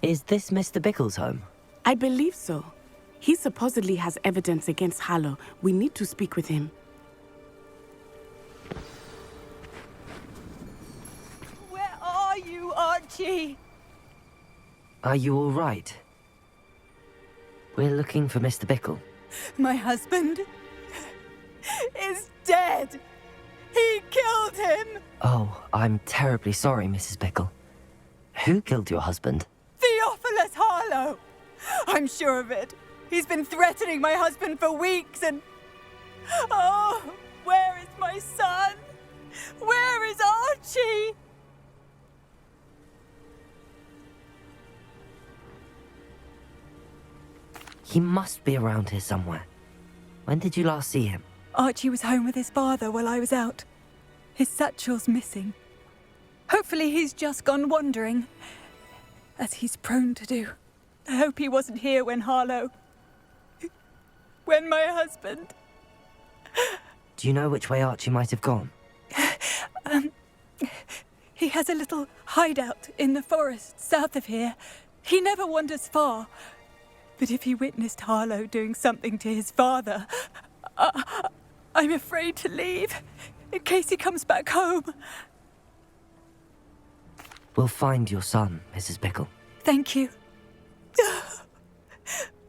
Is this Mr. Bickle's home? I believe so. He supposedly has evidence against Harlow. We need to speak with him. Where are you, Archie? Are you all right? We're looking for Mr. Bickle. My husband is dead. He killed him. Oh, I'm terribly sorry, Mrs. Bickle. Who killed your husband? Theophilus Harlow. I'm sure of it. He's been threatening my husband for weeks and... Oh, where is my son? Where is Archie? He must be around here somewhere. When did you last see him? Archie was home with his father while I was out. His satchel's missing. Hopefully he's just gone wandering, as he's prone to do. I hope he wasn't here when Harlow... when my husband... Do you know which way Archie might have gone? He has a little hideout in the forest south of here. He never wanders far. But if he witnessed Harlow doing something to his father, I'm afraid to leave, in case he comes back home. We'll find your son, Mrs. Bickle. Thank you.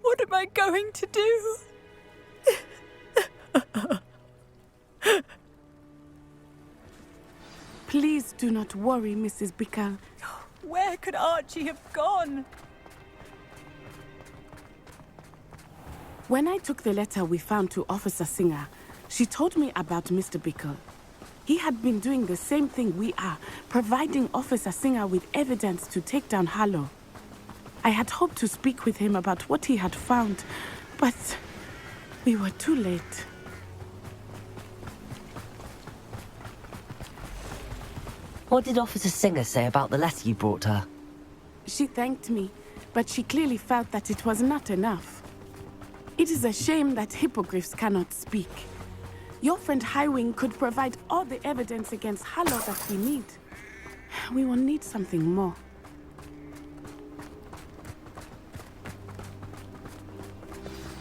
What am I going to do? Please do not worry, Mrs. Bickle. Where could Archie have gone? When I took the letter we found to Officer Singer, she told me about Mr. Bickle. He had been doing the same thing we are, providing Officer Singer with evidence to take down Harlow. I had hoped to speak with him about what he had found, but we were too late. What did Officer Singer say about the letter you brought her? She thanked me, but she clearly felt that it was not enough. It is a shame that hippogriffs cannot speak. Your friend Highwing could provide all the evidence against Harlow that we need. We will need something more.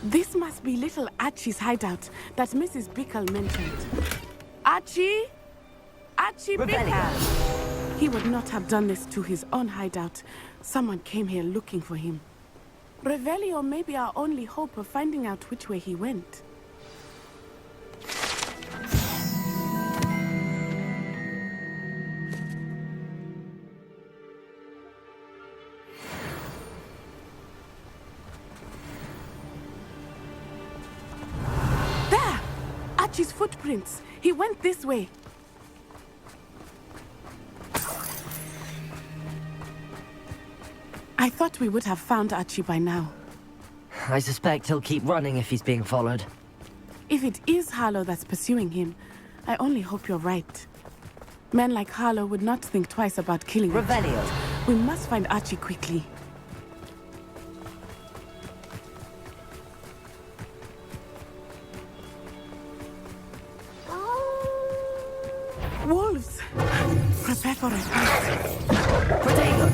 This must be little Archie's hideout that Mrs. Bickle mentioned. Archie? Archie Bickle! He would not have done this to his own hideout. Someone came here looking for him. Revelio may be our only hope of finding out which way he went. There! Archie's footprints. He went this way. I thought we would have found Archie by now. I suspect he'll keep running if he's being followed. If it is Harlow that's pursuing him, I only hope you're right. Men like Harlow would not think twice about killing him. Revelio! We must find Archie quickly. Wolves! Prepare for a fight. Protego!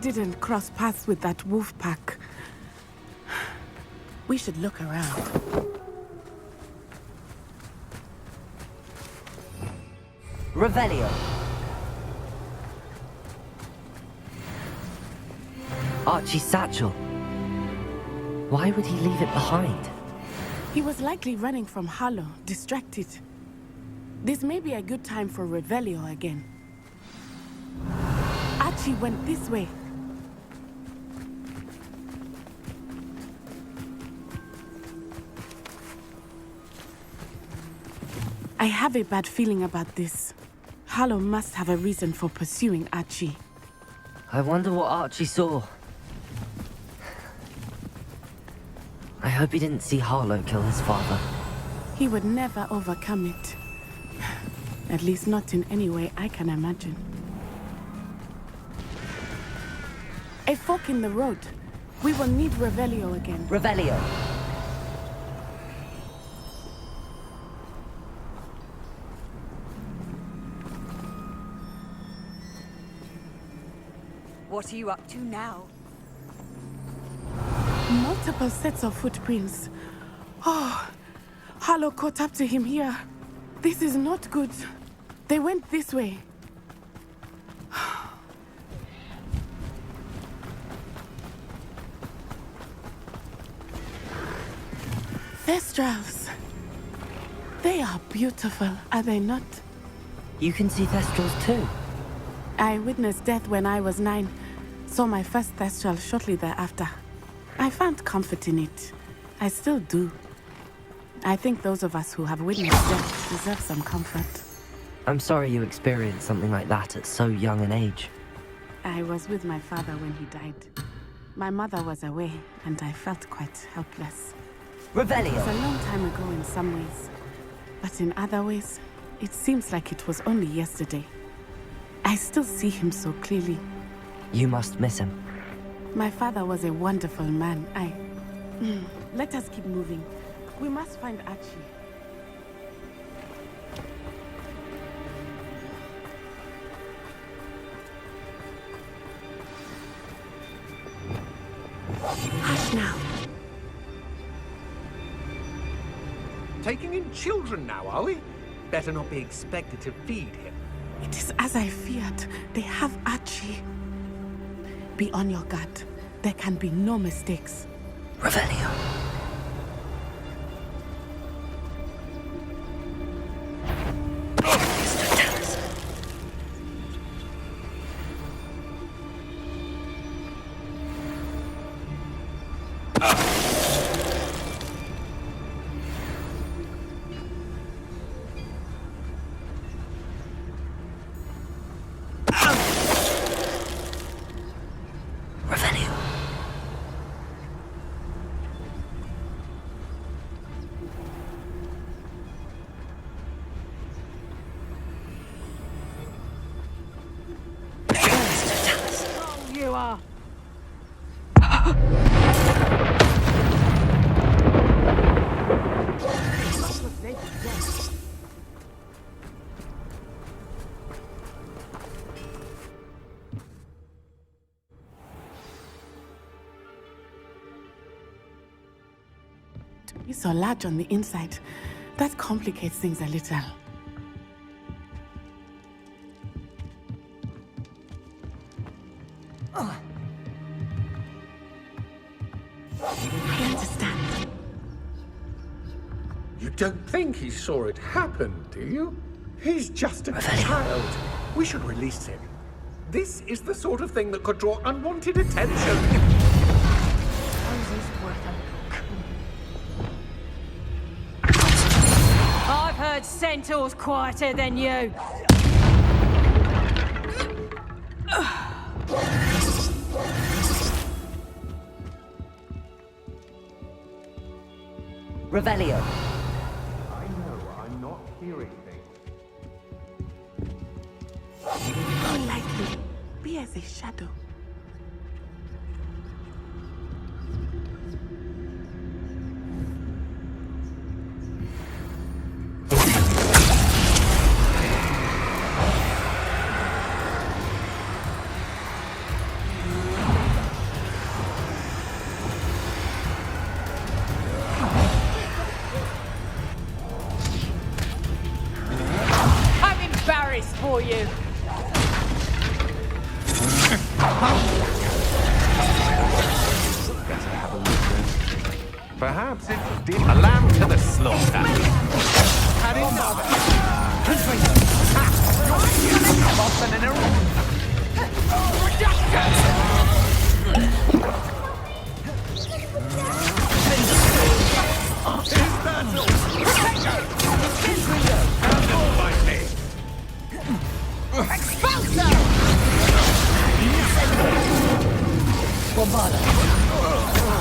Didn't cross paths with that wolf pack. We should look around. Revelio. Archie's satchel. Why would he leave it behind? He was likely running from Harlow, distracted. This may be a good time for Revelio again. Archie went this way. I have a bad feeling about this. Harlow must have a reason for pursuing Archie. I wonder what Archie saw. I hope he didn't see Harlow kill his father. He would never overcome it. At least not in any way I can imagine. A fork in the road. We will need Revelio again. Revelio. What are you up to now? Multiple sets of footprints. Oh, Harlow caught up to him here. This is not good. They went this way. Thestrals. They are beautiful, are they not? You can see Thestrals too. I witnessed death when I was 9. Saw my first Thestral shortly thereafter. I found comfort in it. I still do. I think those of us who have witnessed death deserve some comfort. I'm sorry you experienced something like that at so young an age. I was with my father when he died. My mother was away, and I felt quite helpless. It was Revelio. a long time ago in some ways. But in other ways, it seems like it was only yesterday. I still see him so clearly. You must miss him. My father was a wonderful man. Let us keep moving. We must find Archie. Hush now. Taking in children now, are we? Better not be expected to feed him. It is as I feared. They have Archie. Be on your guard. There can be no mistakes. Revelio. You are. To be so large on the inside, that complicates things a little. I understand. You don't think he saw it happen, do you? He's just a child. We should release him. This is the sort of thing that could draw unwanted attention. I've heard centaurs quieter than you. Revelio. I know I'm not hearing things. Go lightly. Be as a shadow. I'm embarrassed for you. Perhaps it did a lamb to the slaughter. Had enough. Often in a room.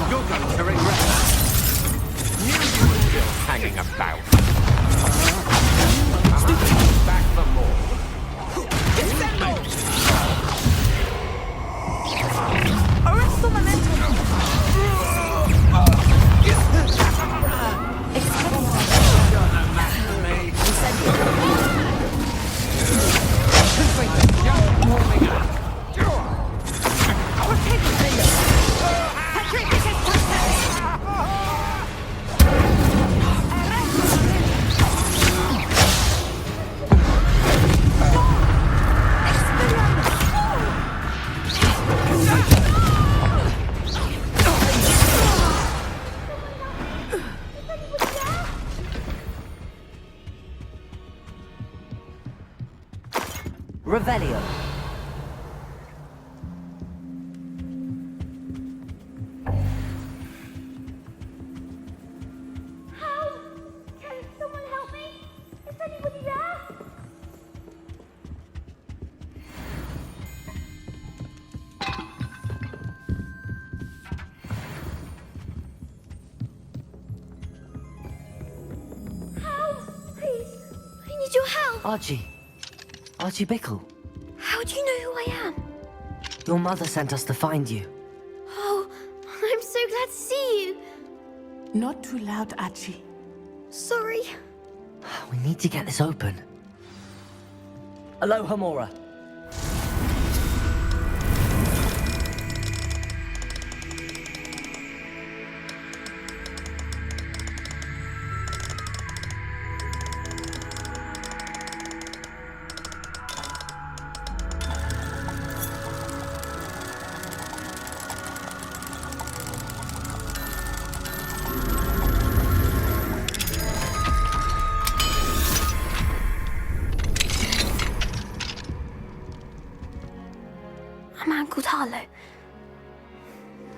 You're going to regret that. Knew you were still hanging about. Back for more. Arresto momentum! Revelio. Help! Can someone help me? Is anybody there? Help! Please! I need your help! Archie Bickle. How do you know who I am? Your mother sent us to find you. Oh, I'm so glad to see you. Not too loud, Archie. Sorry. We need to get this open. Aloha, Mora. A man called Harlow.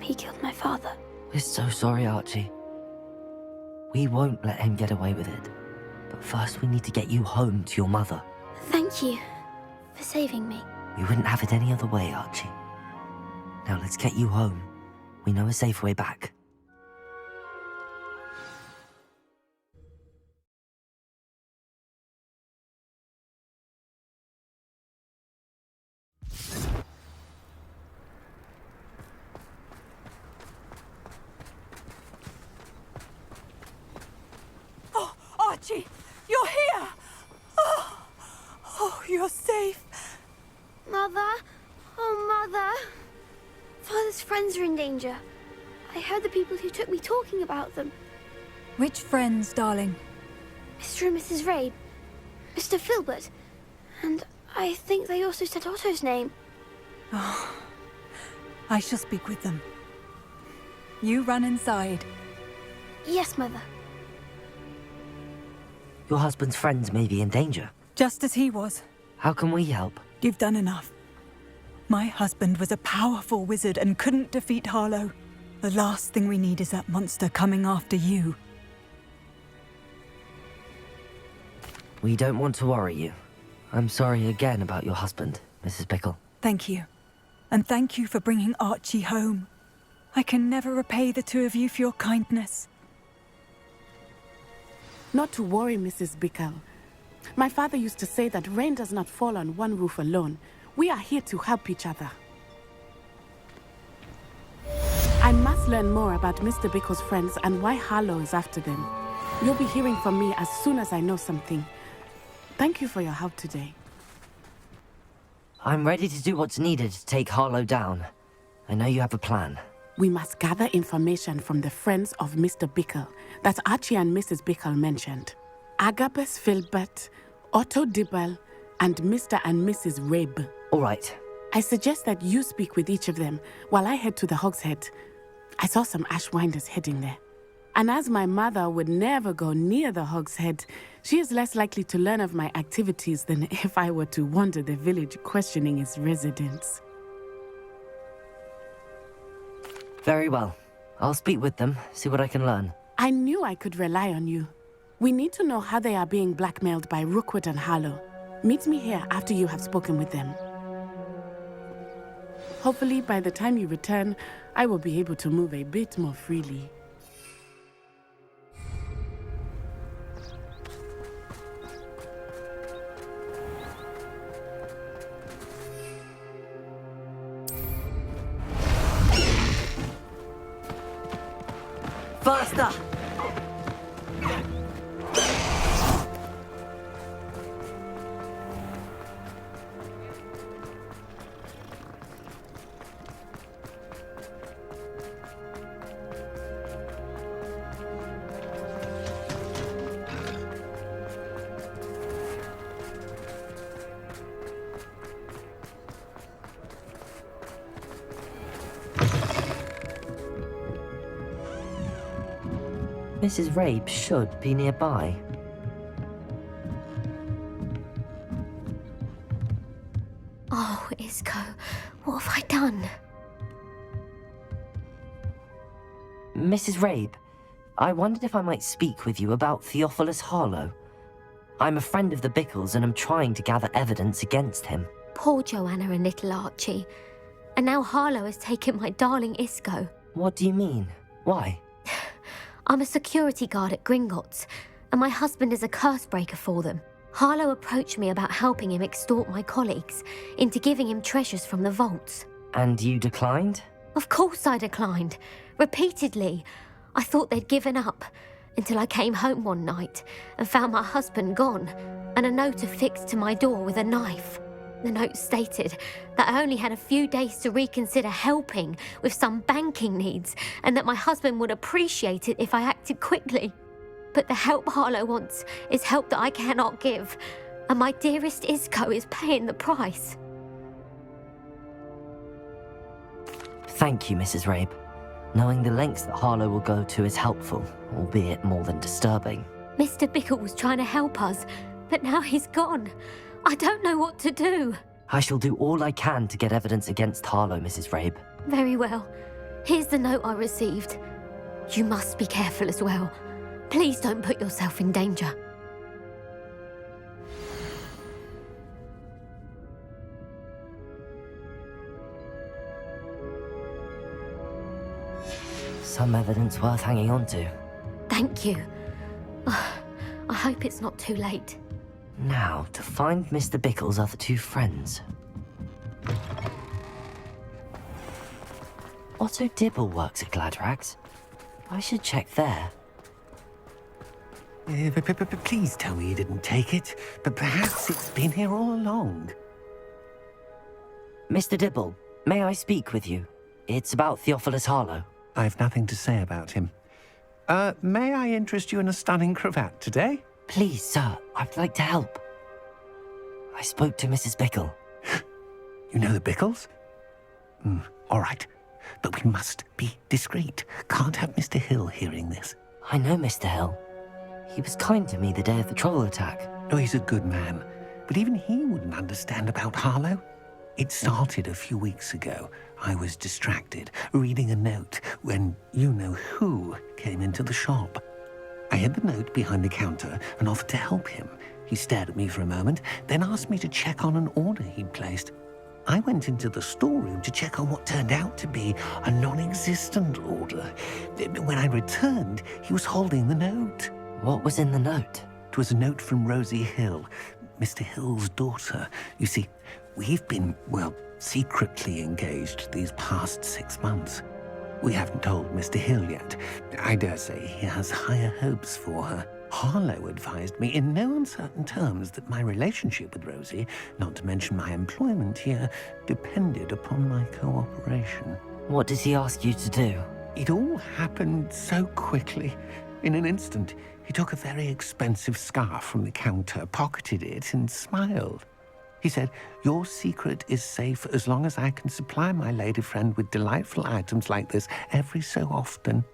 He killed my father. We're so sorry, Archie. We won't let him get away with it. But first we need to get you home to your mother. Thank you for saving me. We wouldn't have it any other way, Archie. Now let's get you home. We know a safe way back. Oh, Archie! You're here! Oh, you're safe. Mother? Oh, Mother. Father's friends are in danger. I heard the people who took me talking about them. Which friends, darling? Mr. and Mrs. Rabe, Mr. Filbert, and I think they also said Otto's name. Oh, I shall speak with them. You run inside. Yes, Mother. Your husband's friends may be in danger. Just as he was. How can we help? You've done enough. My husband was a powerful wizard and couldn't defeat Harlow. The last thing we need is that monster coming after you. We don't want to worry you. I'm sorry again about your husband, Mrs. Bickle. Thank you. And thank you for bringing Archie home. I can never repay the two of you for your kindness. Not to worry, Mrs. Bickle. My father used to say that rain does not fall on one roof alone. We are here to help each other. I must learn more about Mr. Bickle's friends and why Harlow is after them. You'll be hearing from me as soon as I know something. Thank you for your help today. I'm ready to do what's needed to take Harlow down. I know you have a plan. We must gather information from the friends of Mr. Bickle that Archie and Mrs. Bickle mentioned. Agabus Filbert, Otto Dibble, and Mr. and Mrs. Rabe. All right. I suggest that you speak with each of them while I head to the Hogshead. I saw some Ashwinders heading there. And as my mother would never go near the Hog's Head, she is less likely to learn of my activities than if I were to wander the village questioning its residents. Very well. I'll speak with them, see what I can learn. I knew I could rely on you. We need to know how they are being blackmailed by Rookwood and Harlow. Meet me here after you have spoken with them. Hopefully, by the time you return, I will be able to move a bit more freely. Faster! Mrs. Rabe should be nearby. Oh, Isco, what have I done? Mrs. Rabe, I wondered if I might speak with you about Theophilus Harlow. I'm a friend of the Bickles and I'm trying to gather evidence against him. Poor Joanna and little Archie. And now Harlow has taken my darling Isco. What do you mean? Why? I'm a security guard at Gringotts, and my husband is a curse breaker for them. Harlow approached me about helping him extort my colleagues into giving him treasures from the vaults. And you declined? Of course I declined. Repeatedly. I thought they'd given up, until I came home one night and found my husband gone, and a note affixed to my door with a knife. The note stated that I only had a few days to reconsider helping with some banking needs, and that my husband would appreciate it if I acted quickly. But the help Harlow wants is help that I cannot give, and my dearest Isco is paying the price. Thank you, Mrs. Rabe. Knowing the lengths that Harlow will go to is helpful, albeit more than disturbing. Mr. Bickle was trying to help us, but now he's gone. I don't know what to do. I shall do all I can to get evidence against Harlow, Mrs. Rabe. Very well. Here's the note I received. You must be careful as well. Please don't put yourself in danger. Some evidence worth hanging on to. Thank you. I hope it's not too late. Now, to find Mr. Bickle's other two friends. Otto Dibble works at Gladrags. I should check there. Please tell me you didn't take it, but perhaps it's been here all along. Mr. Dibble, may I speak with you? It's about Theophilus Harlow. I've nothing to say about him. May I interest you in a stunning cravat today? Please, sir, I'd like to help. I spoke to Mrs. Bickle. You know the Bickles? All right. But we must be discreet. Can't have Mr. Hill hearing this. I know Mr. Hill. He was kind to me the day of the troll attack. Oh, he's a good man. But even he wouldn't understand about Harlow. It started a few weeks ago. I was distracted, reading a note, when you-know-who came into the shop. I hid the note behind the counter and offered to help him. He stared at me for a moment, then asked me to check on an order he'd placed. I went into the storeroom to check on what turned out to be a non-existent order. When I returned, he was holding the note. What was in the note? It was a note from Rosie Hill, Mr. Hill's daughter. You see, we've been, secretly engaged these past 6 months. We haven't told Mr. Hill yet. I dare say he has higher hopes for her. Harlow advised me in no uncertain terms that my relationship with Rosie, not to mention my employment here, depended upon my cooperation. What does he ask you to do? It all happened so quickly. In an instant, he took a very expensive scarf from the counter, pocketed it, and smiled. He said, "Your secret is safe as long as I can supply my lady friend with delightful items like this every so often."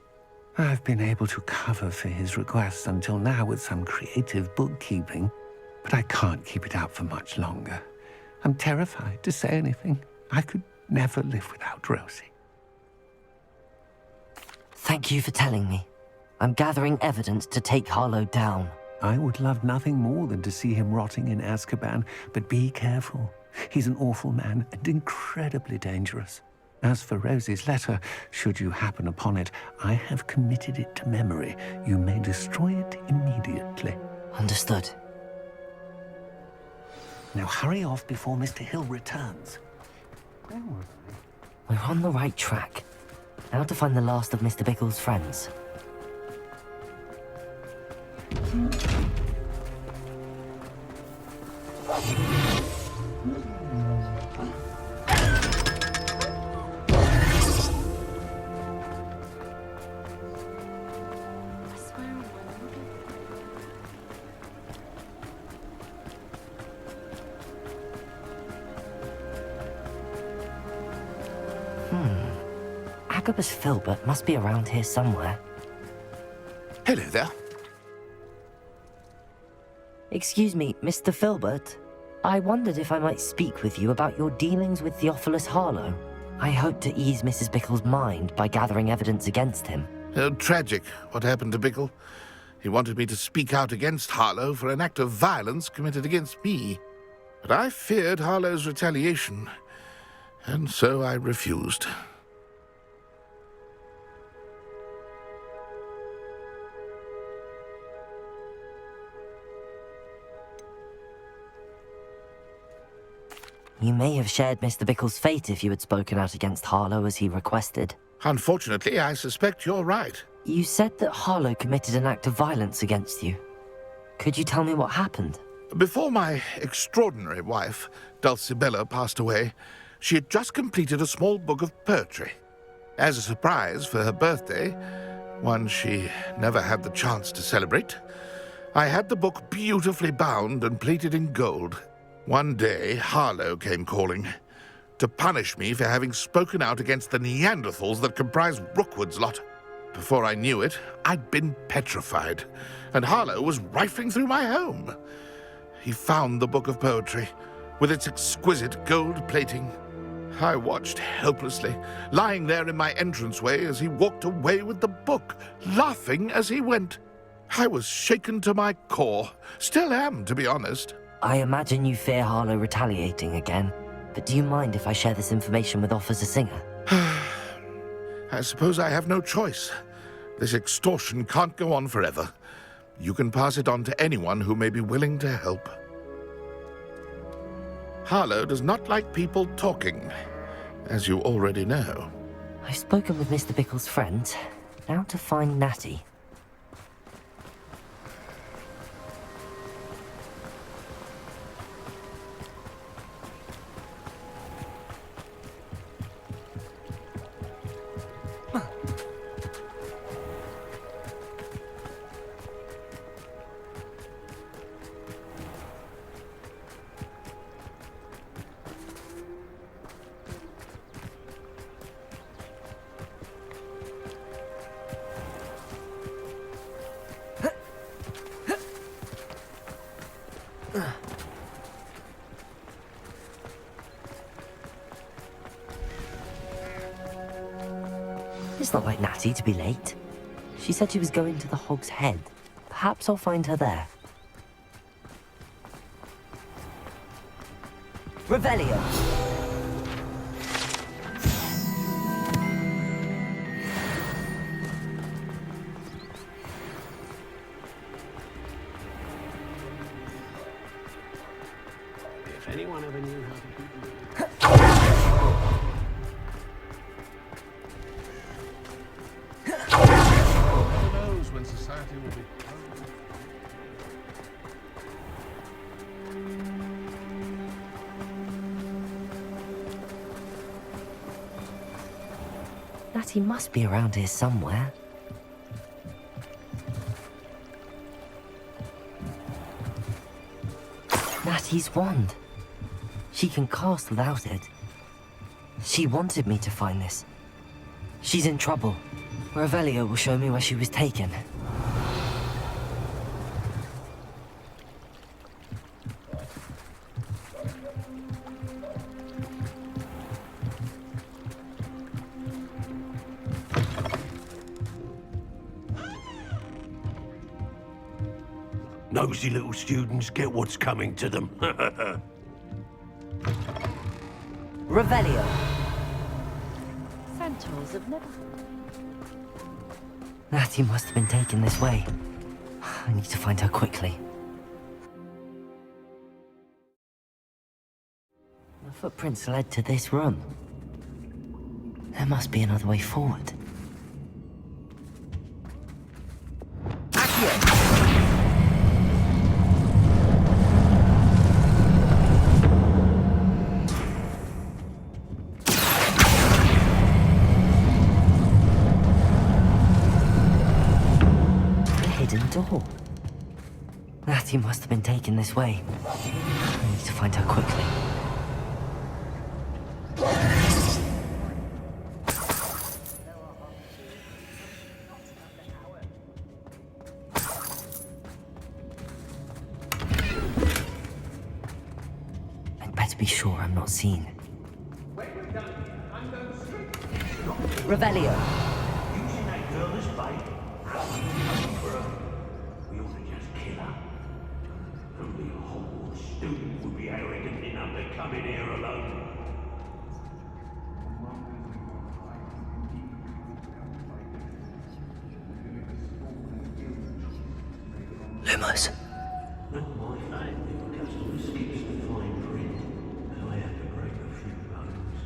I've been able to cover for his requests until now with some creative bookkeeping, but I can't keep it up for much longer. I'm terrified to say anything. I could never live without Rosie. Thank you for telling me. I'm gathering evidence to take Harlow down. I would love nothing more than to see him rotting in Azkaban, but be careful. He's an awful man and incredibly dangerous. As for Rosie's letter, should you happen upon it, I have committed it to memory. You may destroy it immediately. Understood. Now hurry off before Mr. Hill returns. We're on the right track. Now to find the last of Mr. Bickle's friends. Agabus Filbert must be around here somewhere. Hello there. Excuse me, Mr. Filbert. I wondered if I might speak with you about your dealings with Theophilus Harlow. I hope to ease Mrs. Bickle's mind by gathering evidence against him. Tragic, what happened to Bickle. He wanted me to speak out against Harlow for an act of violence committed against me. But I feared Harlow's retaliation, and so I refused. You may have shared Mr. Bickle's fate if you had spoken out against Harlow as he requested. Unfortunately, I suspect you're right. You said that Harlow committed an act of violence against you. Could you tell me what happened? Before my extraordinary wife, Dulcibella, passed away, she had just completed a small book of poetry. As a surprise for her birthday, one she never had the chance to celebrate, I had the book beautifully bound and plated in gold. One day, Harlow came calling to punish me for having spoken out against the Neanderthals that comprised Rookwood's lot. Before I knew it, I'd been petrified, and Harlow was rifling through my home. He found the book of poetry, with its exquisite gold plating. I watched helplessly, lying there in my entranceway as he walked away with the book, laughing as he went. I was shaken to my core, still am, to be honest. I imagine you fear Harlow retaliating again, but do you mind if I share this information with Officer Singer? I suppose I have no choice. This extortion can't go on forever. You can pass it on to anyone who may be willing to help. Harlow does not like people talking, as you already know. I've spoken with Mr. Bickle's friends. Now to find Natty. It's not like Natty to be late. She said she was going to the Hog's Head. Perhaps I'll find her there. Revelio! If anyone ever knew how to keep who knows when society will be. Natty must be around here somewhere. Natty's wand. She can cast without it. She wanted me to find this. She's in trouble. Revelio will show me where she was taken. Nosy little students get what's coming to them. Revelio. Centaurs have never... Natty must have been taken this way. I need to find her quickly. The footprints led to this room. There must be another way forward. Accio! Door. Natty must have been taken this way. I need to find her quickly. I'd better be sure I'm not seen. Revelio. Using that girl as bait. We ought to just kill her. Only a Hogwarts student would be arrogant enough to come in here alone. Lumos. Not my fate if a customer skips the fine print, and I have to break a few bones.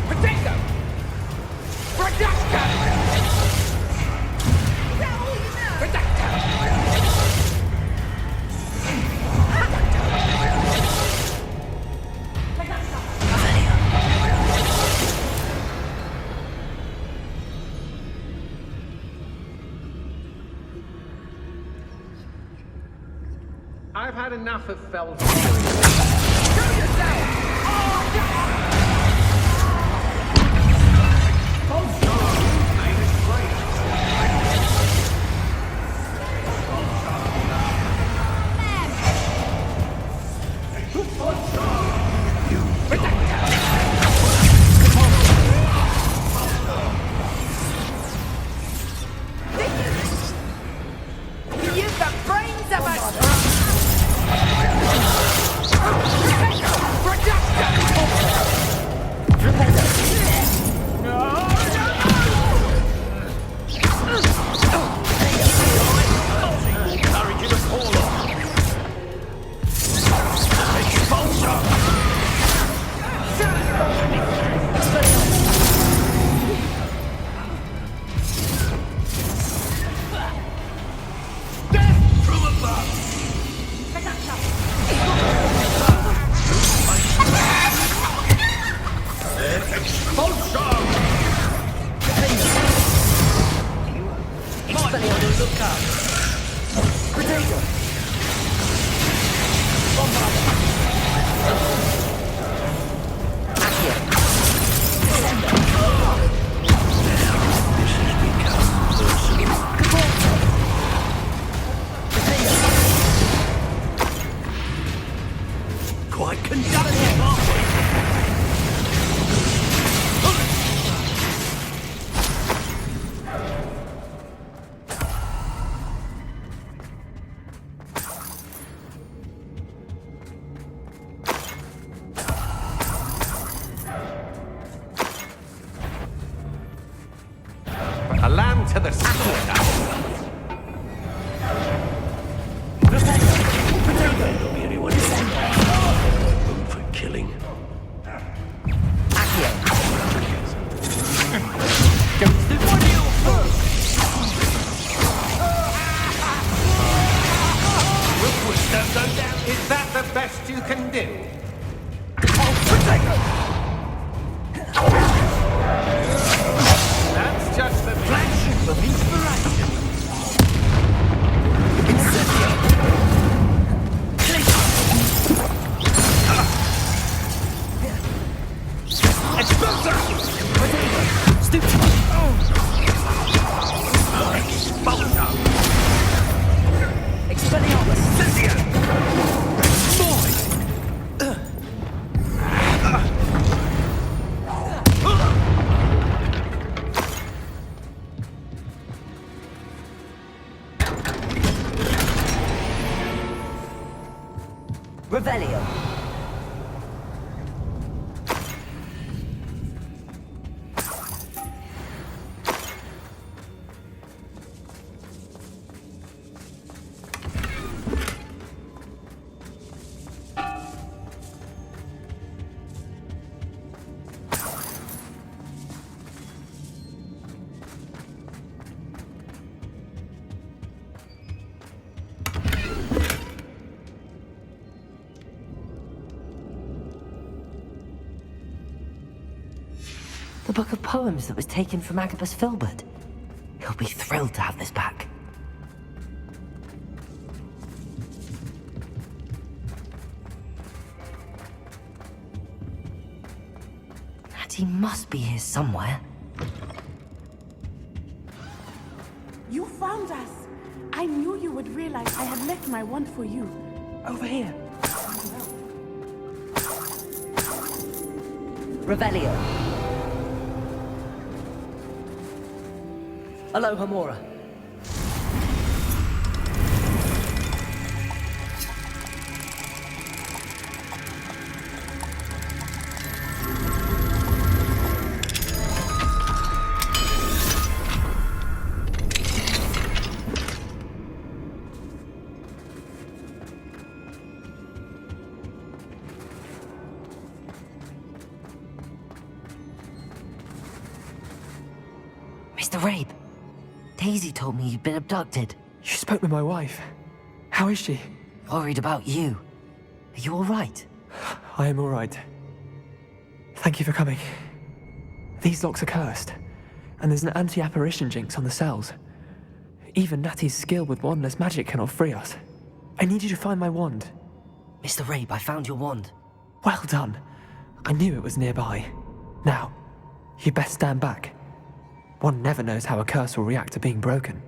Potato! Production! I've had enough of fell. Show yourself! You've got brains of us! Quite conductive, aren't we? A lamb to the slaughter! Don't be anyone room for killing. Is that the best you can do? That's just the flagship of inspiration. Revelio. The book of poems that was taken from Agabus Filbert. He'll be thrilled to have this back. Natty must be here somewhere. You found us! I knew you would realize I had left my wand for you. Over here. Revelio. Aloha Mora. Mr. Rabe. Daisy told me you'd been abducted. You spoke with my wife. How is she? Worried about you. Are you all right? I am all right. Thank you for coming. These locks are cursed, and there's an anti-apparition jinx on the cells. Even Natty's skill with wandless magic cannot free us. I need you to find my wand. Mr. Rabe, I found your wand. Well done. I knew it was nearby. Now, you best stand back. One never knows how a curse will react to being broken.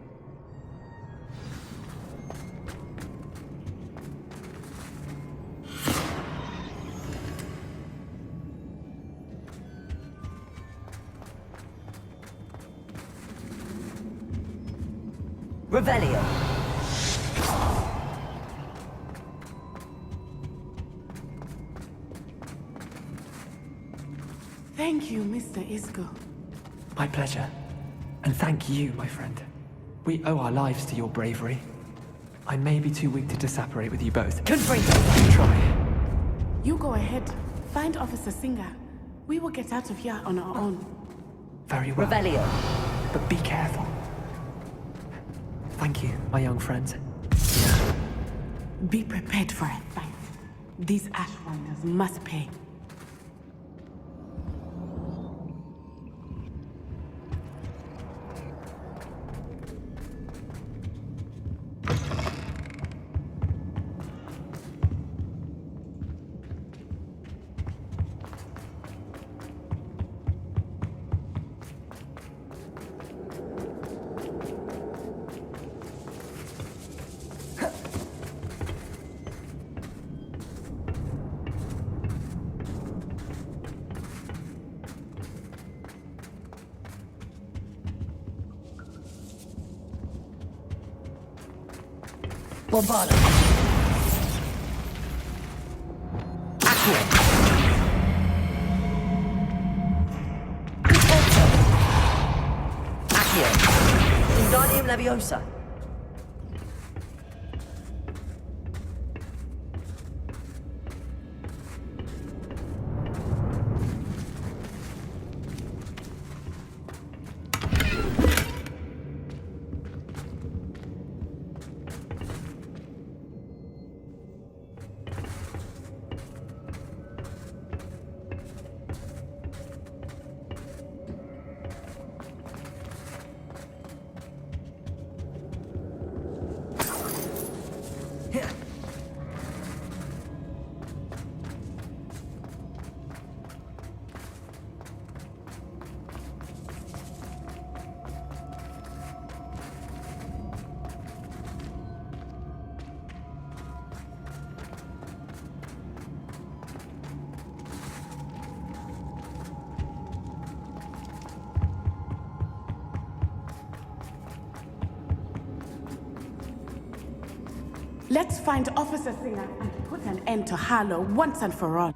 Revelio. Thank you, Mr. Isco. My pleasure. And thank you, my friend. We owe our lives to your bravery. I may be too weak to disapparate with you both. Try. You go ahead. Find Officer Singer. We will get out of here on our own. Very well. Revelio. But be careful. Thank you, my young friends. Be prepared for a fight. These Ashwinders must pay. Bombardo. Accio. Accio. Wingardium Leviosa. Let's find Officer Singer and put an end to Harlow once and for all.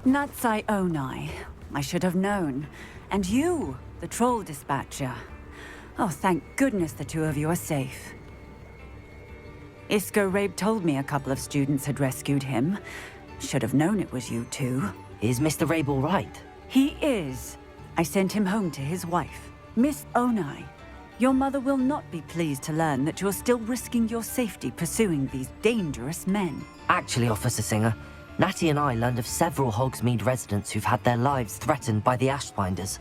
Natsai Onai. I should have known. And you, the troll dispatcher. Oh, thank goodness the two of you are safe. Isco Rabe told me a couple of students had rescued him. Should have known it was you two. Is Mr. Rabe all right? He is. I sent him home to his wife. Miss Onai, your mother will not be pleased to learn that you're still risking your safety pursuing these dangerous men. Actually, Officer Singer, Natty and I learned of several Hogsmeade residents who've had their lives threatened by the Ashbinders.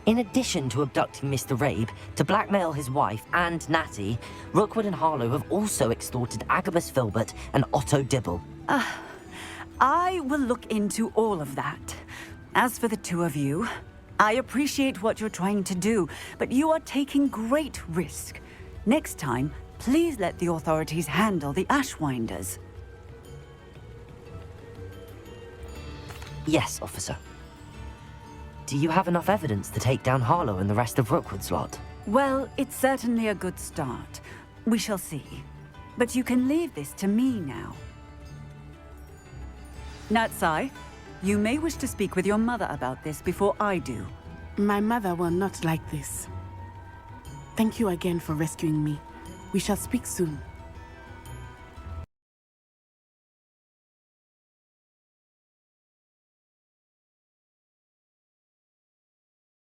In addition to abducting Mr. Rabe, to blackmail his wife and Natty, Rookwood and Harlow have also extorted Agabus Filbert and Otto Dibble. I will look into all of that. As for the two of you, I appreciate what you're trying to do, but you are taking great risk. Next time, please let the authorities handle the Ashwinders. Yes, officer. Do you have enough evidence to take down Harlow and the rest of Rookwood's lot? Well, it's certainly a good start. We shall see. But you can leave this to me now. Natsai, you may wish to speak with your mother about this before I do. My mother will not like this. Thank you again for rescuing me. We shall speak soon.